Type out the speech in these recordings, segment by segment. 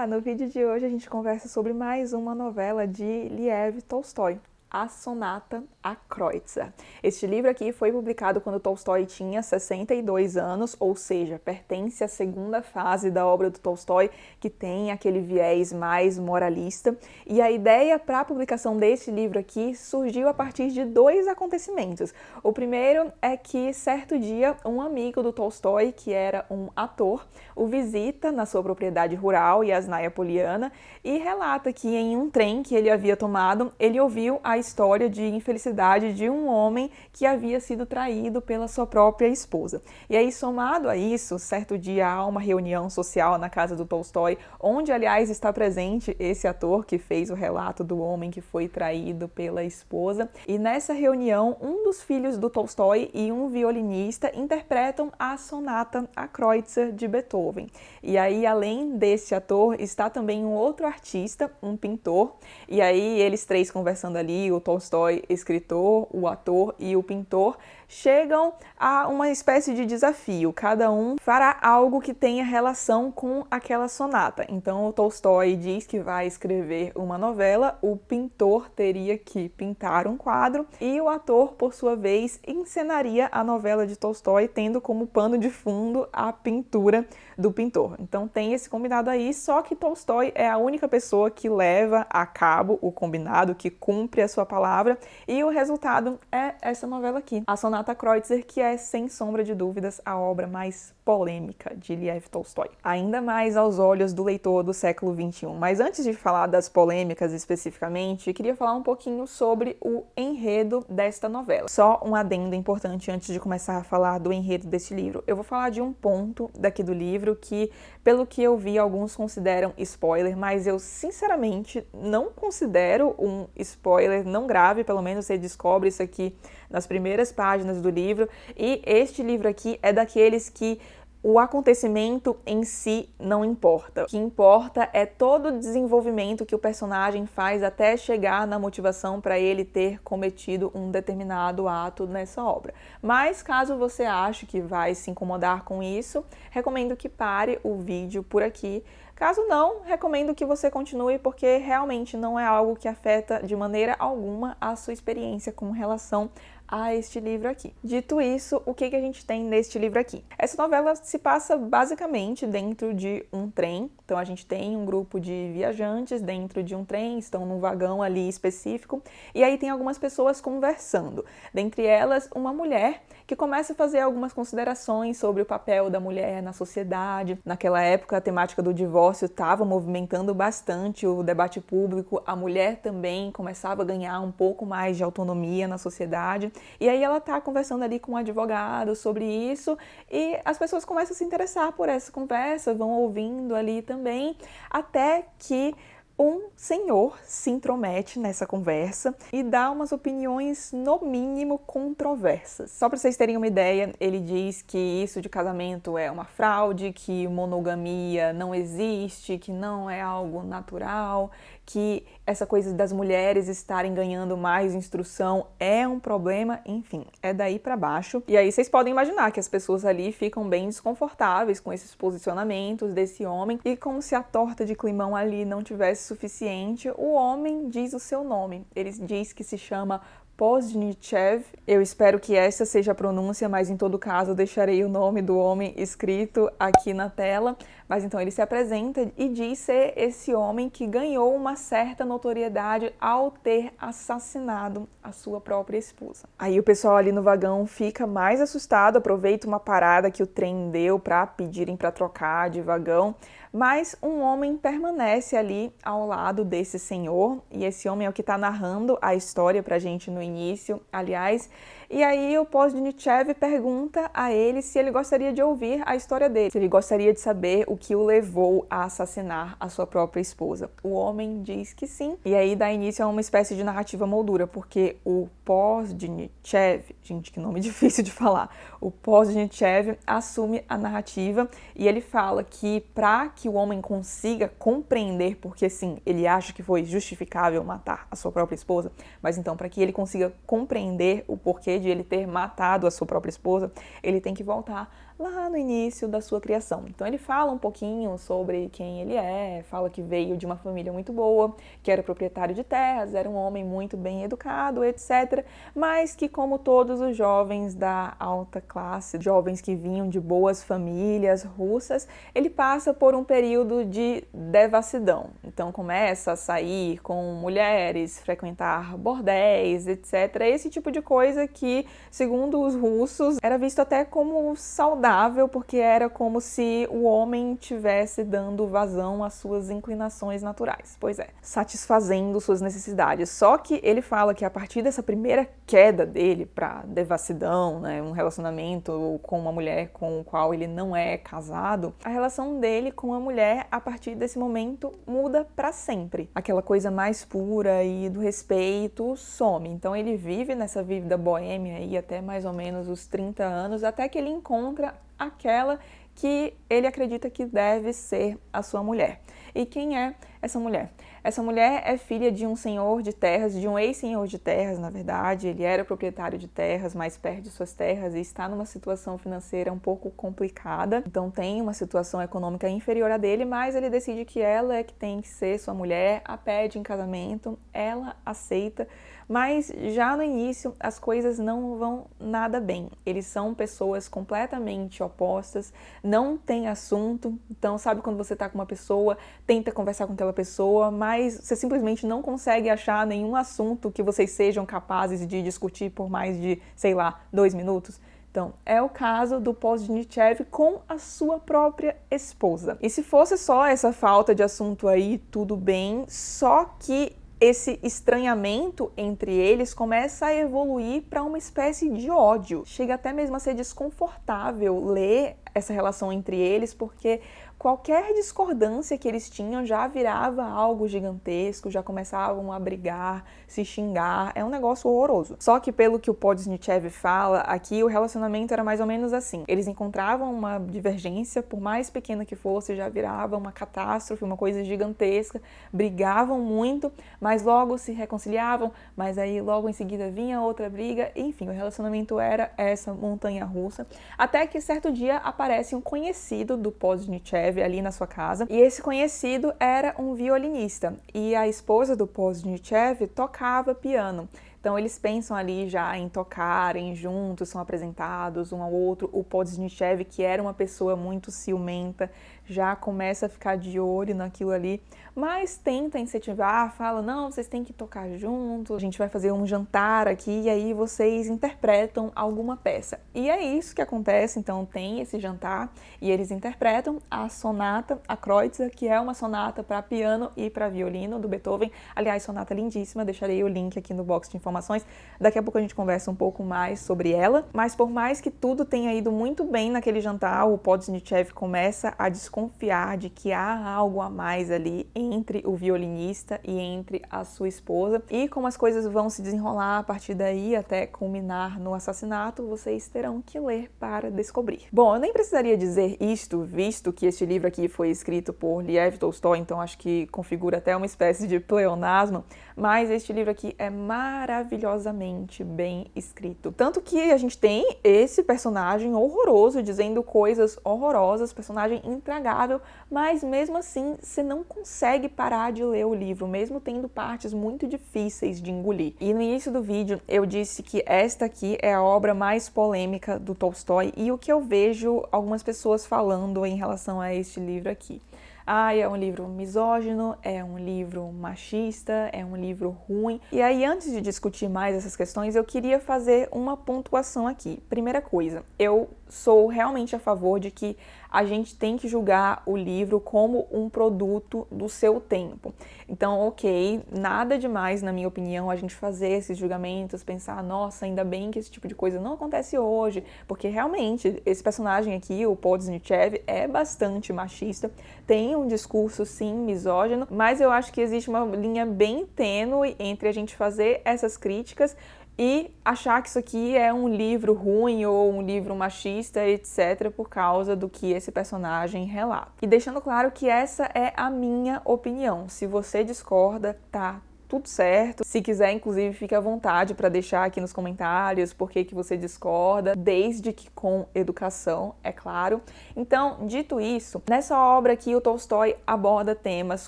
Olá! No vídeo de hoje a gente conversa sobre mais uma novela de Lev Tolstói, A Sonata a Kreutzer. Este livro aqui foi publicado quando Tolstói tinha 62 anos, ou seja, pertence à segunda fase da obra do Tolstói, que tem aquele viés mais moralista. E a ideia para a publicação deste livro aqui surgiu a partir de dois acontecimentos. O primeiro é que, certo dia, um amigo do Tolstói, que era um ator, o visita na sua propriedade rural, Yasnaya Poliana, e relata que em um trem que ele havia tomado, ele ouviu a história de infelicidade de um homem que havia sido traído pela sua própria esposa. E aí, somado a isso, certo dia há uma reunião social na casa do Tolstói, onde, aliás, está presente esse ator que fez o relato do homem que foi traído pela esposa. E nessa reunião, um dos filhos do Tolstói e um violinista interpretam a Sonata a Kreutzer de Beethoven. E aí, além desse ator, está também um outro artista, um pintor. E aí, eles três conversando ali, o Tolstói, escritor, o ator e o pintor, chegam a uma espécie de desafio. Cada um fará algo que tenha relação com aquela sonata. Então, o Tolstói diz que vai escrever uma novela, o pintor teria que pintar um quadro e o ator, por sua vez, encenaria a novela de Tolstói, tendo como pano de fundo a pintura do pintor. Então, tem esse combinado aí, só que Tolstói é a única pessoa que leva a cabo o combinado, que cumpre a sua palavra, e o resultado é essa novela aqui, A Sonata a Kreutzer, que é, sem sombra de dúvidas, a obra mais polêmica de Lev Tolstói, ainda mais aos olhos do leitor do século XXI. Mas antes de falar das polêmicas especificamente, queria falar um pouquinho sobre o enredo desta novela. Só um adendo importante antes de começar a falar do enredo deste livro. Eu vou falar de um ponto daqui do livro que, pelo que eu vi, alguns consideram spoiler, mas eu sinceramente não considero um spoiler, não grave, pelo menos você descobre isso aqui nas primeiras páginas do livro, e este livro aqui é daqueles que o acontecimento em si não importa. O que importa é todo o desenvolvimento que o personagem faz até chegar na motivação para ele ter cometido um determinado ato nessa obra. Mas caso você ache que vai se incomodar com isso, recomendo que pare o vídeo por aqui. Caso não, recomendo que você continue, porque realmente não é algo que afeta de maneira alguma a sua experiência com relação a este livro aqui. Dito isso, o que a gente tem neste livro aqui? Essa novela se passa basicamente dentro de um trem. Então a gente tem um grupo de viajantes dentro de um trem, estão num vagão ali específico, e aí tem algumas pessoas conversando. Dentre elas, uma mulher que começa a fazer algumas considerações sobre o papel da mulher na sociedade. Naquela época, a temática do divórcio estava movimentando bastante o debate público. A mulher também começava a ganhar um pouco mais de autonomia na sociedade. E aí ela tá conversando ali com um advogado sobre isso, e as pessoas começam a se interessar por essa conversa, vão ouvindo ali também, até que um senhor se intromete nessa conversa e dá umas opiniões, no mínimo, controversas. Só para vocês terem uma ideia, ele diz que isso de casamento é uma fraude, que monogamia não existe, que não é algo natural, que essa coisa das mulheres estarem ganhando mais instrução é um problema, enfim, é daí para baixo. E aí vocês podem imaginar que as pessoas ali ficam bem desconfortáveis com esses posicionamentos desse homem, e como se a torta de climão ali não tivesse suficiente, o homem diz o seu nome. Ele diz que se chama Pozdnichev. Eu espero que essa seja a pronúncia, mas em todo caso eu deixarei o nome do homem escrito aqui na tela. Mas então ele se apresenta e diz ser esse homem que ganhou uma certa notoriedade ao ter assassinado a sua própria esposa. Aí o pessoal ali no vagão fica mais assustado, aproveita uma parada que o trem deu para pedirem para trocar de vagão, mas um homem permanece ali ao lado desse senhor, e esse homem é o que está narrando a história pra gente no início, aliás. E aí o Pozdnichev pergunta a ele se ele gostaria de ouvir a história dele, se ele gostaria de saber o que o levou a assassinar a sua própria esposa. O homem diz que sim, e aí dá início a uma espécie de narrativa moldura, porque o Pozdnichev, gente, que nome difícil de falar, o Pozdnichev assume a narrativa e ele fala que para que o homem consiga compreender, porque sim, ele acha que foi justificável matar a sua própria esposa, mas então para que ele consiga compreender o porquê de ele ter matado a sua própria esposa, ele tem que voltar lá no início da sua criação. Então ele fala um pouquinho sobre quem ele é, fala que veio de uma família muito boa, que era proprietário de terras, era um homem muito bem educado, etc. Mas que, como todos os jovens da alta classe, jovens que vinham de boas famílias russas, ele passa por um período de devassidão. Então começa a sair com mulheres, frequentar bordéis, etc. Esse tipo de coisa que, segundo os russos, era visto até como saudável, porque era como se o homem estivesse dando vazão às suas inclinações naturais. Pois é, satisfazendo suas necessidades. Só que ele fala que a partir dessa primeira queda dele para devassidão, né, um relacionamento com uma mulher com o qual ele não é casado, a relação dele com a mulher a partir desse momento muda para sempre. Aquela coisa mais pura e do respeito some. Então ele vive nessa vida boêmia aí até mais ou menos os 30 anos, até que ele encontra aquela que ele acredita que deve ser a sua mulher. E quem é essa mulher? Essa mulher é filha de um senhor de terras, de um ex-senhor de terras, na verdade. Ele era proprietário de terras, mas perde suas terras e está numa situação financeira um pouco complicada. Então tem uma situação econômica inferior à dele, mas ele decide que ela é que tem que ser sua mulher, a pede em casamento, ela aceita. Mas já no início as coisas não vão nada bem. Eles são pessoas completamente opostas, não tem assunto. Então sabe quando você tá com uma pessoa, tenta conversar com aquela pessoa, mas você simplesmente não consegue achar nenhum assunto que vocês sejam capazes de discutir por mais de, sei lá, 2 minutos? Então, é o caso do Poznichev com a sua própria esposa. E se fosse só essa falta de assunto aí, tudo bem, só que esse estranhamento entre eles começa a evoluir para uma espécie de ódio. Chega até mesmo a ser desconfortável ler essa relação entre eles, porque qualquer discordância que eles tinham já virava algo gigantesco, já começavam a brigar, se xingar, é um negócio horroroso. Só que pelo que o Poznichev fala, aqui o relacionamento era mais ou menos assim. Eles encontravam uma divergência, por mais pequena que fosse, já virava uma catástrofe, uma coisa gigantesca, brigavam muito, mas logo se reconciliavam, mas aí logo em seguida vinha outra briga, enfim, o relacionamento era essa montanha-russa, até que certo dia aparece um conhecido do Poznichev ali na sua casa, e esse conhecido era um violinista, e a esposa do Poznichev tocava piano. Então eles pensam ali já em tocarem juntos, são apresentados um ao outro. O Poznichev, que era uma pessoa muito ciumenta, já começa a ficar de olho naquilo ali, mas tenta incentivar, fala, não, vocês têm que tocar juntos, a gente vai fazer um jantar aqui e aí vocês interpretam alguma peça. E é isso que acontece, então tem esse jantar e eles interpretam a sonata, a Kreutzer, que é uma sonata para piano e para violino do Beethoven. Aliás, sonata lindíssima, deixarei o link aqui no box de informações. Daqui a pouco a gente conversa um pouco mais sobre ela, mas por mais que tudo tenha ido muito bem naquele jantar, o Poznichev começa a desconfiar de que há algo a mais ali entre o violinista e entre a sua esposa. E como as coisas vão se desenrolar a partir daí até culminar no assassinato, vocês terão que ler para descobrir. Bom, eu nem precisaria dizer isto, visto que este livro aqui foi escrito por Lev Tolstói, então acho que configura até uma espécie de pleonasmo, mas este livro aqui é maravilhosamente bem escrito. Tanto que a gente tem esse personagem horroroso dizendo coisas horrorosas, personagem intragável, mas mesmo assim você não consegue parar de ler o livro, mesmo tendo partes muito difíceis de engolir. E no início do vídeo eu disse que esta aqui é a obra mais polêmica do Tolstói e o que eu vejo algumas pessoas falando em relação a este livro aqui. É um livro misógino, é um livro machista, é um livro ruim. E aí, antes de discutir mais essas questões, eu queria fazer uma pontuação aqui. Primeira coisa, eu sou realmente a favor de que a gente tem que julgar o livro como um produto do seu tempo. Então, ok, nada demais, na minha opinião, a gente fazer esses julgamentos, pensar, nossa, ainda bem que esse tipo de coisa não acontece hoje, porque realmente esse personagem aqui, o Poznichev, é bastante machista, tem um discurso, sim, misógino, mas eu acho que existe uma linha bem tênue entre a gente fazer essas críticas e achar que isso aqui é um livro ruim ou um livro machista, etc., por causa do que esse personagem relata. E deixando claro que essa é a minha opinião. Se você discorda, tá tudo certo. Se quiser, inclusive, fique à vontade para deixar aqui nos comentários por que você discorda, desde que com educação, é claro. Então, dito isso, nessa obra aqui o Tolstói aborda temas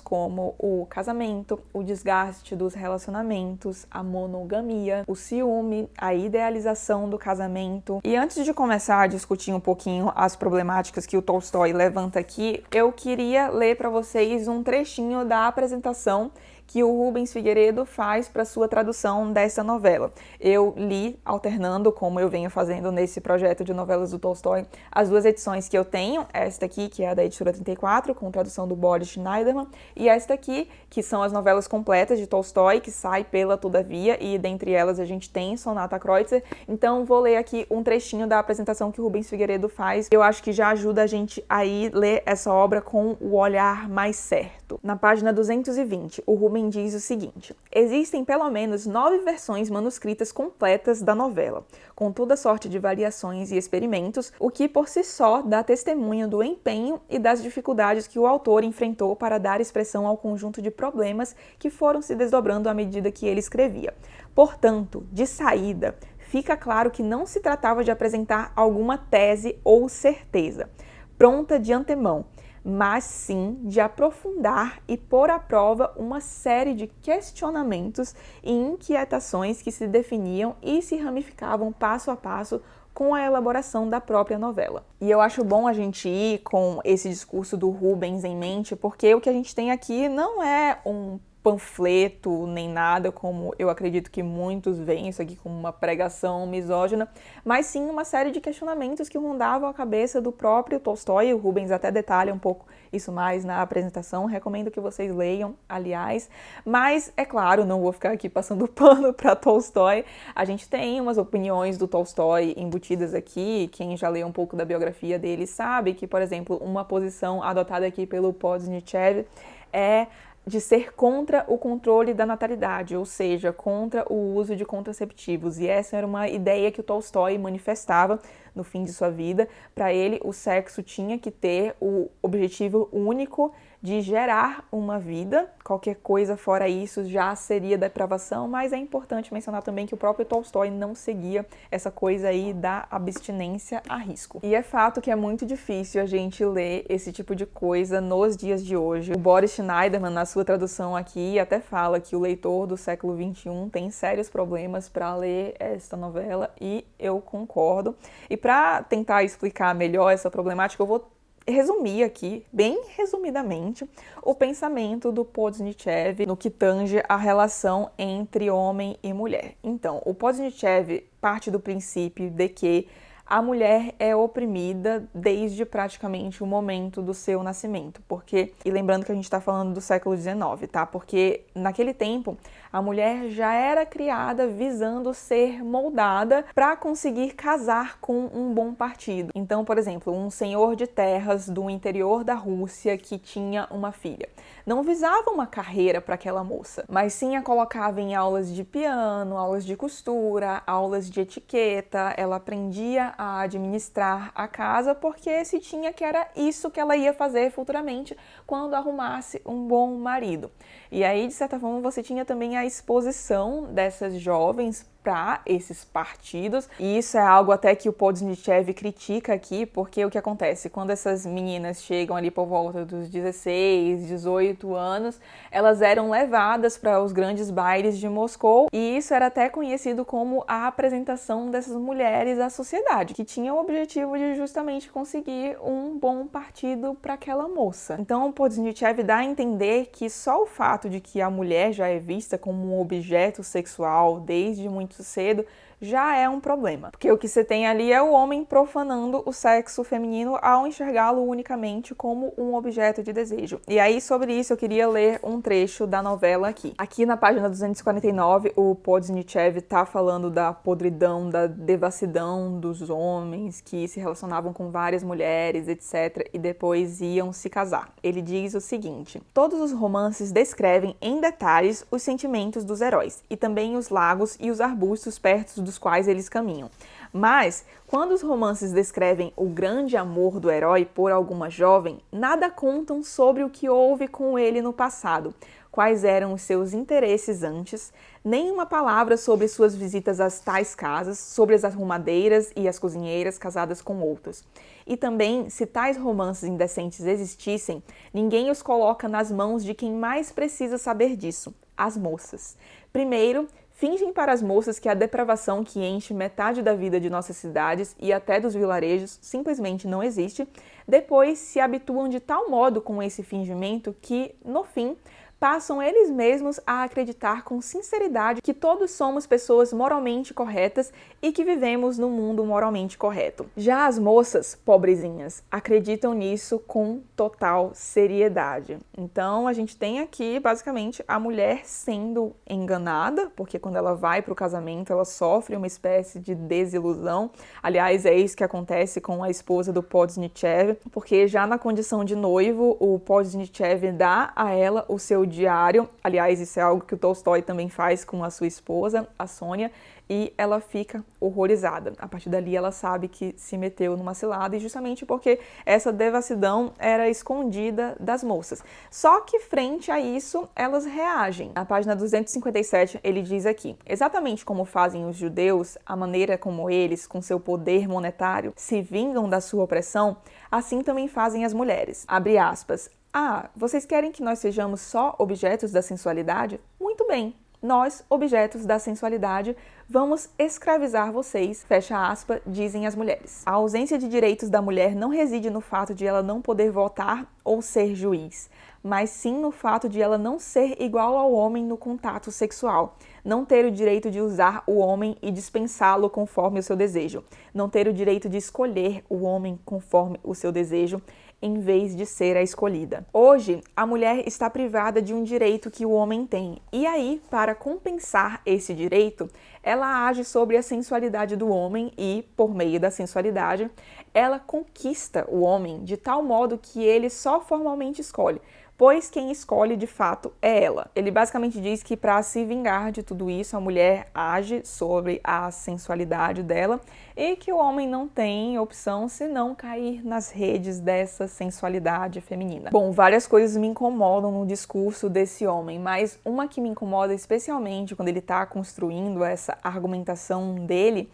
como o casamento, o desgaste dos relacionamentos, a monogamia, o ciúme, a idealização do casamento. E antes de começar a discutir um pouquinho as problemáticas que o Tolstói levanta aqui, eu queria ler para vocês um trechinho da apresentação que o Rubens Figueiredo faz para sua tradução dessa novela. Eu li, alternando, como eu venho fazendo nesse projeto de novelas do Tolstói, as duas edições que eu tenho, esta aqui, que é a da editora 34, com tradução do Boris Schneiderman, e esta aqui, que são as novelas completas de Tolstói, que sai pela Todavia, e dentre elas a gente tem Sonata a Kreutzer. Então vou ler aqui um trechinho da apresentação que o Rubens Figueiredo faz. Eu acho que já ajuda a gente a ir ler essa obra com o olhar mais certo. Na página 220, o Rubens diz o seguinte: existem pelo menos 9 versões manuscritas completas da novela, com toda sorte de variações e experimentos, o que por si só dá testemunho do empenho e das dificuldades que o autor enfrentou para dar expressão ao conjunto de problemas que foram se desdobrando à medida que ele escrevia. Portanto, de saída, fica claro que não se tratava de apresentar alguma tese ou certeza, pronta de antemão, mas sim de aprofundar e pôr à prova uma série de questionamentos e inquietações que se definiam e se ramificavam passo a passo com a elaboração da própria novela. E eu acho bom a gente ir com esse discurso do Rubens em mente, porque o que a gente tem aqui não é um panfleto, nem nada, como eu acredito que muitos veem isso aqui como uma pregação misógina, mas sim uma série de questionamentos que rondavam a cabeça do próprio Tolstói. O Rubens até detalha um pouco isso mais na apresentação, recomendo que vocês leiam, aliás. Mas, é claro, não vou ficar aqui passando pano para Tolstói. A gente tem umas opiniões do Tolstói embutidas aqui. Quem já leu um pouco da biografia dele sabe que, por exemplo, uma posição adotada aqui pelo Podznichev é de ser contra o controle da natalidade, ou seja, contra o uso de contraceptivos. E essa era uma ideia que o Tolstói manifestava no fim de sua vida. Para ele, o sexo tinha que ter o objetivo único de gerar uma vida. Qualquer coisa fora isso já seria depravação, mas é importante mencionar também que o próprio Tolstói não seguia essa coisa aí da abstinência a risco. E é fato que é muito difícil a gente ler esse tipo de coisa nos dias de hoje. O Boris Schneiderman, na sua tradução aqui, até fala que o leitor do século XXI tem sérios problemas para ler esta novela, e eu concordo. E para tentar explicar melhor essa problemática, eu vou resumir aqui, bem resumidamente, o pensamento do Podznichev no que tange a relação entre homem e mulher. Então, o Podznichev parte do princípio de que a mulher é oprimida desde praticamente o momento do seu nascimento, porque, e lembrando que a gente está falando do século XIX, tá? Porque naquele tempo a mulher já era criada visando ser moldada para conseguir casar com um bom partido. Então, por exemplo, um senhor de terras do interior da Rússia que tinha uma filha não visava uma carreira para aquela moça, mas sim a colocava em aulas de piano, aulas de costura, aulas de etiqueta. Ela aprendia a administrar a casa porque se tinha que era isso que ela ia fazer futuramente quando arrumasse um bom marido. E aí, de certa forma, você tinha também a exposição dessas jovens para esses partidos, e isso é algo até que o Podznichev critica aqui, porque o que acontece? Quando essas meninas chegam ali por volta dos 16, 18 anos, elas eram levadas para os grandes bailes de Moscou, e isso era até conhecido como a apresentação dessas mulheres à sociedade, que tinha o objetivo de justamente conseguir um bom partido para aquela moça. Então o Podznichev dá a entender que só o fato de que a mulher já é vista como um objeto sexual desde muito cedo já é um problema, porque o que você tem ali é o homem profanando o sexo feminino ao enxergá-lo unicamente como um objeto de desejo. E aí, sobre isso, eu queria ler um trecho da novela aqui. Aqui na página 249, o Podznichev tá falando da podridão, da devassidão dos homens que se relacionavam com várias mulheres, etc., e depois iam se casar. Ele diz o seguinte: todos os romances descrevem em detalhes os sentimentos dos heróis, e também os lagos e os arbustos perto dos quais eles caminham. Mas, quando os romances descrevem o grande amor do herói por alguma jovem, nada contam sobre o que houve com ele no passado, quais eram os seus interesses antes, nem uma palavra sobre suas visitas às tais casas, sobre as arrumadeiras e as cozinheiras casadas com outros. E também, se tais romances indecentes existissem, ninguém os coloca nas mãos de quem mais precisa saber disso, as moças. Primeiro, fingem para as moças que a depravação que enche metade da vida de nossas cidades e até dos vilarejos simplesmente não existe. Depois, se habituam de tal modo com esse fingimento que, no fim, passam eles mesmos a acreditar com sinceridade que todos somos pessoas moralmente corretas e que vivemos num mundo moralmente correto. Já as moças, pobrezinhas, acreditam nisso com total seriedade. Então a gente tem aqui basicamente a mulher sendo enganada, porque quando ela vai para o casamento ela sofre uma espécie de desilusão. Aliás, é isso que acontece com a esposa do Podnichev, porque já na condição de noivo, o Podnichev dá a ela o seu diário. Aliás, isso é algo que o Tolstói também faz com a sua esposa, a Sônia, e ela fica horrorizada. A partir dali ela sabe que se meteu numa cilada, e justamente porque essa devassidão era escondida das moças. Só que frente a isso, elas reagem. Na página 257 ele diz aqui: exatamente como fazem os judeus, a maneira como eles, com seu poder monetário, se vingam da sua opressão, assim também fazem as mulheres. Abre aspas. Ah, vocês querem que nós sejamos só objetos da sensualidade? Muito bem. Nós, objetos da sensualidade, vamos escravizar vocês, fecha aspas, dizem as mulheres. A ausência de direitos da mulher não reside no fato de ela não poder votar ou ser juiz, mas sim no fato de ela não ser igual ao homem no contato sexual, não ter o direito de usar o homem e dispensá-lo conforme o seu desejo, não ter o direito de escolher o homem conforme o seu desejo, em vez de ser a escolhida. Hoje, a mulher está privada de um direito que o homem tem, e aí, para compensar esse direito, ela age sobre a sensualidade do homem e, por meio da sensualidade, ela conquista o homem de tal modo que ele só formalmente escolhe, pois quem escolhe de fato é ela. Ele basicamente diz que para se vingar de tudo isso, a mulher age sobre a sensualidade dela e que o homem não tem opção senão cair nas redes dessa sensualidade feminina. Bom, várias coisas me incomodam no discurso desse homem, mas uma que me incomoda especialmente quando ele está construindo essa argumentação dele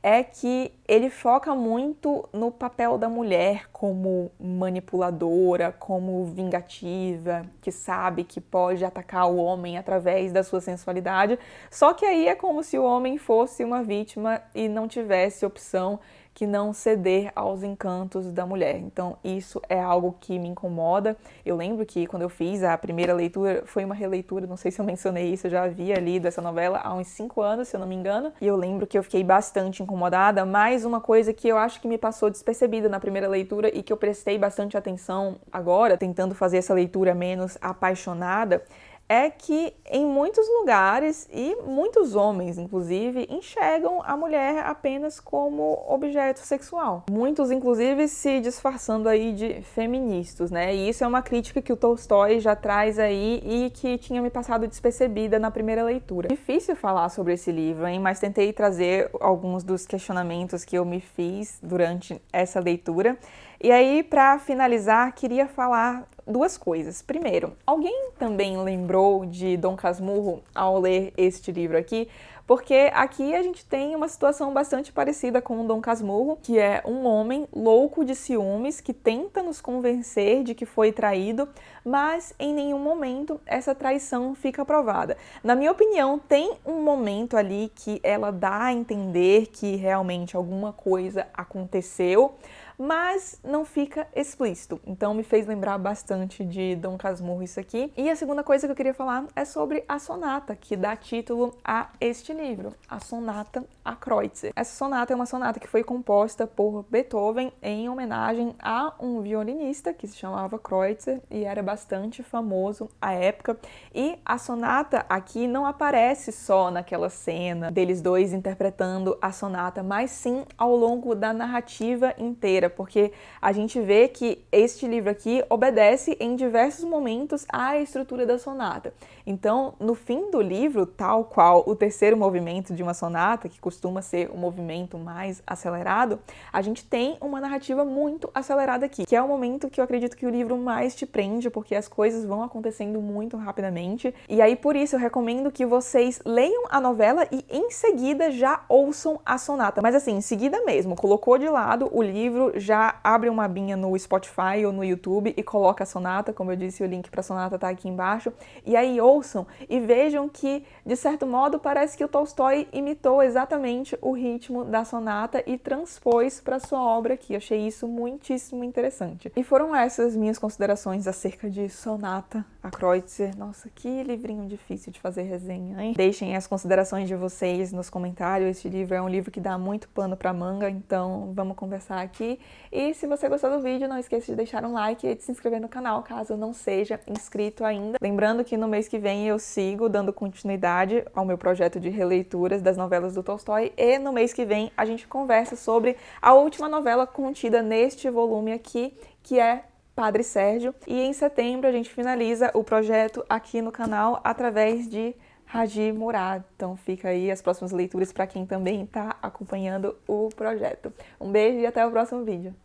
é que ele foca muito no papel da mulher como manipuladora, como vingativa, que sabe que pode atacar o homem através da sua sensualidade, só que aí é como se o homem fosse uma vítima e não tivesse opção que não ceder aos encantos da mulher. Então isso é algo que me incomoda. Eu lembro que quando eu fiz a primeira leitura, foi uma releitura, não sei se eu mencionei isso, eu já havia lido essa novela há uns 5 anos, se eu não me engano, e eu lembro que eu fiquei bastante incomodada, mas uma coisa que eu acho que me passou despercebida na primeira leitura e que eu prestei bastante atenção agora, tentando fazer essa leitura menos apaixonada, é que em muitos lugares, e muitos homens, inclusive, enxergam a mulher apenas como objeto sexual. Muitos, inclusive, se disfarçando aí de feministas, né? E isso é uma crítica que o Tolstói já traz aí e que tinha me passado despercebida na primeira leitura. Difícil falar sobre esse livro, hein? Mas tentei trazer alguns dos questionamentos que eu me fiz durante essa leitura. E aí, para finalizar, queria falar 2 coisas. Primeiro, alguém também lembrou de Dom Casmurro ao ler este livro aqui? Porque aqui a gente tem uma situação bastante parecida com o Dom Casmurro, que é um homem louco de ciúmes que tenta nos convencer de que foi traído, mas em nenhum momento essa traição fica provada. Na minha opinião, tem um momento ali que ela dá a entender que realmente alguma coisa aconteceu, mas não fica explícito. Então me fez lembrar bastante de Dom Casmurro isso aqui. E a segunda coisa que eu queria falar é sobre a sonata, que dá título a este livro, a Sonata a Kreutzer. Essa sonata é uma sonata que foi composta por Beethoven em homenagem a um violinista que se chamava Kreutzer e era bastante famoso à época. E a sonata aqui não aparece só naquela cena deles dois interpretando a sonata, mas sim ao longo da narrativa inteira. porque a gente vê que este livro aqui obedece em diversos momentos à estrutura da sonata. Então, no fim do livro, tal qual o terceiro movimento de uma sonata, que costuma ser um movimento mais acelerado, a gente tem uma narrativa muito acelerada aqui, que é o momento que eu acredito que o livro mais te prende, porque as coisas vão acontecendo muito rapidamente. E aí, por isso, eu recomendo que vocês leiam a novela e, em seguida, já ouçam a sonata. Mas assim, em seguida mesmo, colocou de lado o livro, já abre uma abinha no Spotify ou no YouTube e coloca a sonata, como eu disse, o link para a sonata tá aqui embaixo, e aí ouçam e vejam que, de certo modo, parece que o Tolstói imitou exatamente o ritmo da sonata e transpôs para sua obra aqui. Eu achei isso muitíssimo interessante. E foram essas minhas considerações acerca de Sonata a Kreutzer. Nossa, que livrinho difícil de fazer resenha, hein? Deixem as considerações de vocês nos comentários. Este livro é um livro que dá muito pano pra manga, então vamos conversar aqui. E se você gostou do vídeo, não esqueça de deixar um like e de se inscrever no canal, caso não seja inscrito ainda. Lembrando que no mês que vem eu sigo dando continuidade ao meu projeto de releituras das novelas do Tolstói, e no mês que vem a gente conversa sobre a última novela contida neste volume aqui, que é Padre Sérgio. E em setembro a gente finaliza o projeto aqui no canal através de Raji Murad. Então fica aí as próximas leituras para quem também está acompanhando o projeto. Um beijo e até o próximo vídeo.